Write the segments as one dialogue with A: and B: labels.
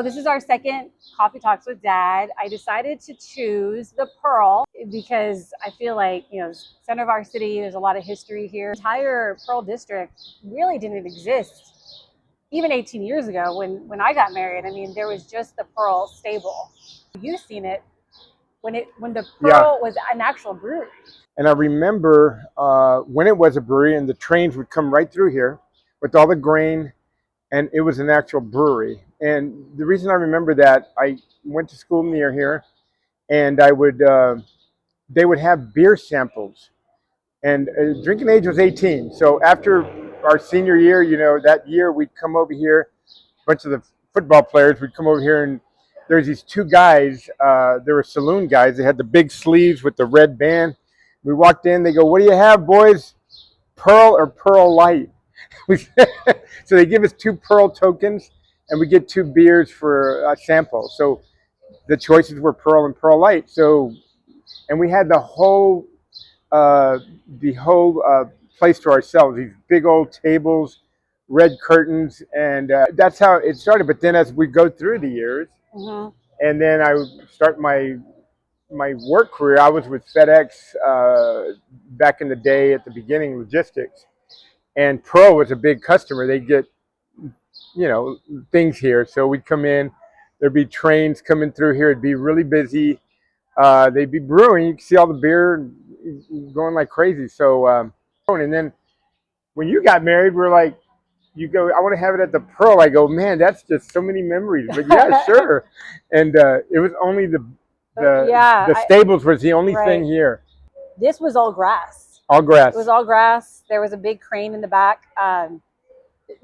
A: So this is our second Coffee Talks with Dad. I decided to choose the Pearl because I feel like, center of our city, there's a lot of history here. The entire Pearl district really didn't exist even 18 years ago when I got married. I mean, there was just the Pearl stable. You've seen it when the Pearl was an actual brewery.
B: And I remember when it was a brewery and the trains would come right through here with all the grain, and it was an actual brewery. And the reason I remember that, I went to school near here, and they would have beer samples. And drinking age was 18. So after our senior year, that year we'd come over here, a bunch of the football players would come over here, and there's these two guys, they were saloon guys. They had the big sleeves with the red band. We walked in, they go, "What do you have, boys? Pearl or Pearl Light?" So they give us 2 Pearl tokens, and we get 2 beers for a sample. So the choices were Pearl and Pearl Light. So, and we had the whole place to ourselves. These big old tables, red curtains, and that's how it started. But then as we go through the years, and then I start my work career, I was with FedEx back in the day at the beginning, logistics. And Pearl was a big customer. They get, things here. So we'd come in, there'd be trains coming through here. It'd be really busy. They'd be brewing. You could see all the beer going like crazy. So, and then when you got married, we're like, you go, "I want to have it at the Pearl." I go, "Man, that's just so many memories." But yeah, sure. And it was only the stables was the only thing here.
A: This was all grass.
B: All grass.
A: It was all grass. There was a big crane in the back.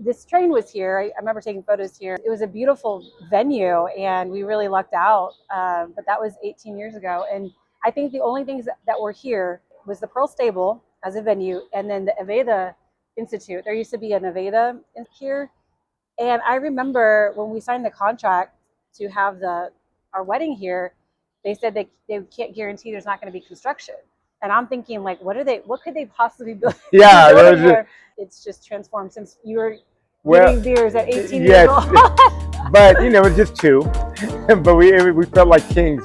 A: This train was here. I remember taking photos here. It was a beautiful venue, and we really lucked out. But that was 18 years ago. And I think the only things that were here was the Pearl Stable as a venue, and then the Aveda Institute. There used to be an Aveda here. And I remember when we signed the contract to have our wedding here, they said they can't guarantee there's not going to be construction. And I'm thinking, like, what could they possibly build?
B: Yeah,
A: here? It's just transformed since you were getting beers at 18 years old.
B: But it was just 2, but we felt like kings,